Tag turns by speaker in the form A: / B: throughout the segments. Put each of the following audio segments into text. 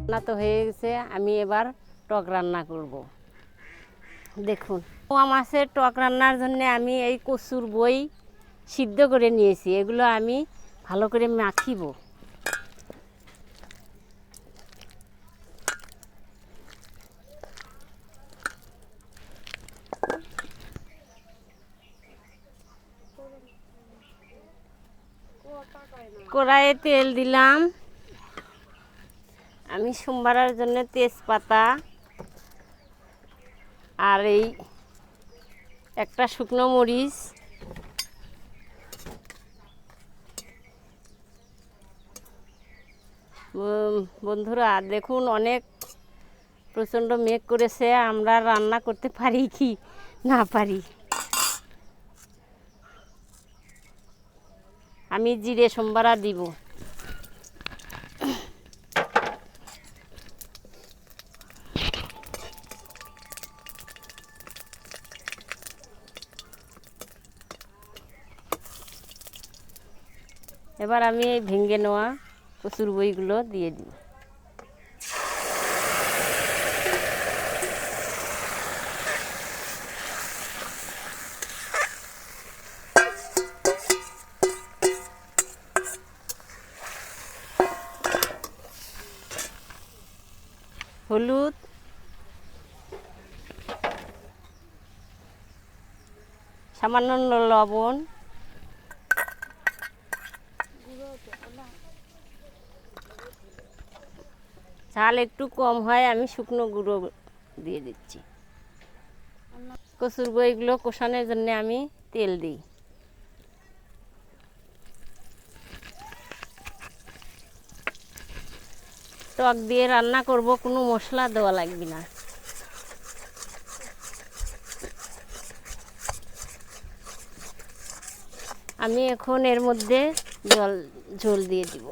A: রান্না তো হয়ে গেছে, আমি এবার টক রান্না করব। দেখুন, পোয়া মাছের টক রান্নার জন্য আমি এই কচুর বই সিদ্ধ করে নিয়েছি, এগুলো আমি ভালো করে মাখিব। কড়াইয়ে তেল দিলাম, আমি সোমবারের জন্য তেজপাতা আর এই একটা শুকনো মরিচ, বন্ধুরা দেখুন অনেক প্রচণ্ড মেঘ করেছে, আমরা রান্না করতে পারি কি না পারি। আমি জিরে সোমবারা দিব। এবার আমি এই ভেঙে নেওয়া কচুর বইগুলো দিয়ে দিই। হলুদ, সামান্য লবণ, ঝাল একটু কম হয় আমি শুকনো গুঁড়ো দিয়ে দিচ্ছি। কচুর বইগুলো কষানোর জন্য আমি তেল দিই। টক দিয়ে রান্না করব, কোনো মশলা দেওয়া লাগবে না। আমি এখন এর মধ্যে ঝোল দিয়ে দিব।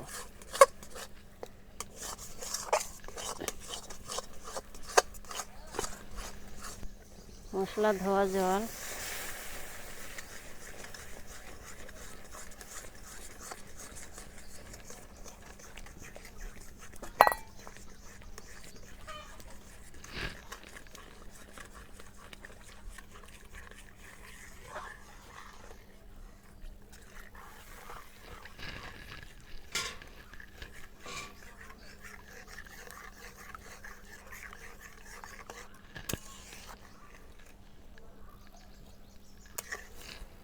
A: মশলা ধোয়া জল,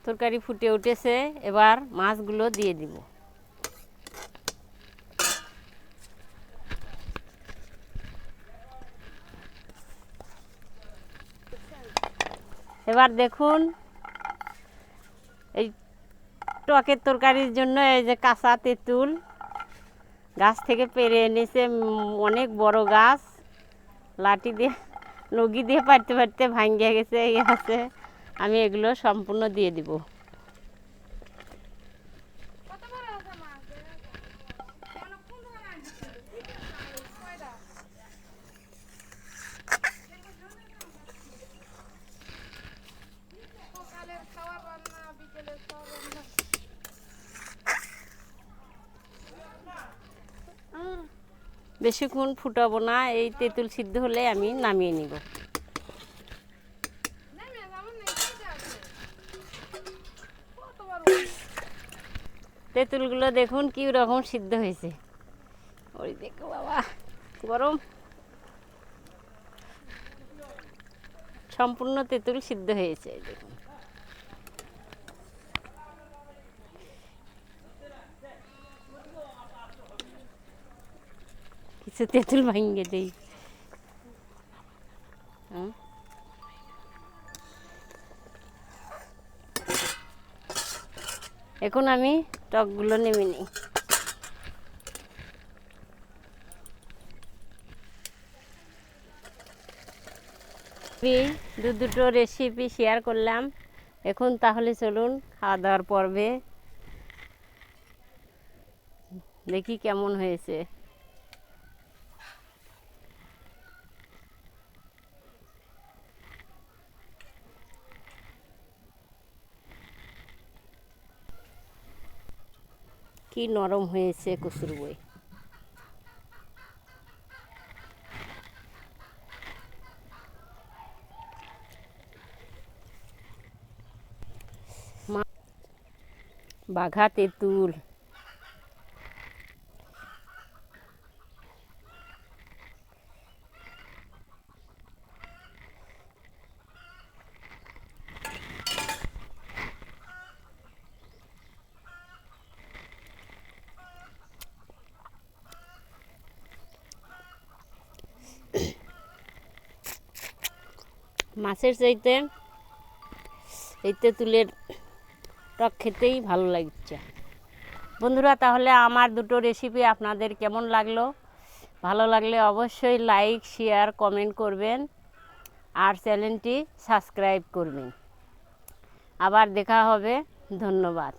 A: তরকারি ফুটে উঠেছে, এবার মাছগুলো দিয়ে দিব। এবার দেখুন এই টকের তরকারির জন্য এই যে কাঁচা তেঁতুল গাছ থেকে পেরে এনেছে, অনেক বড় গাছ, লাঠি দিয়ে নগি দিয়ে পারতে পারতে ভাঙ্গে গেছে, এই আছে। আমি এগুলো সম্পূর্ণ দিয়ে দিব। বেশিক্ষণ ফুটাবো না, এই তেঁতুল সিদ্ধ হলে আমি নামিয়ে নিব। তেঁতুলগুলো দেখুন কি রকম সিদ্ধ হয়েছে, ওই দেখো বাবা গরম, সম্পূর্ণ তেঁতুল সিদ্ধ হয়েছে। দেখুন কিছু তেঁতুল ভাঙিয়ে দেই। এখন আমি টকগুলো নেমে নিই। দুটো রেসিপি শেয়ার করলাম, এখন তাহলে চলুন খাওয়া দাওয়ার পর্বে দেখি কেমন হয়েছে। কি নরম হয়েছে কচুর বই। বাঘা তেঁতুল। মাছের চাইতে এই তেঁতুলের টক খেতেই ভালো লাগছে। বন্ধুরা, তাহলে আমার দুটো রেসিপি আপনাদের কেমন লাগলো? ভালো লাগলে অবশ্যই লাইক, শেয়ার, কমেন্ট করবেন আর চ্যানেলটি সাবস্ক্রাইব করবেন। আবার দেখা হবে। ধন্যবাদ।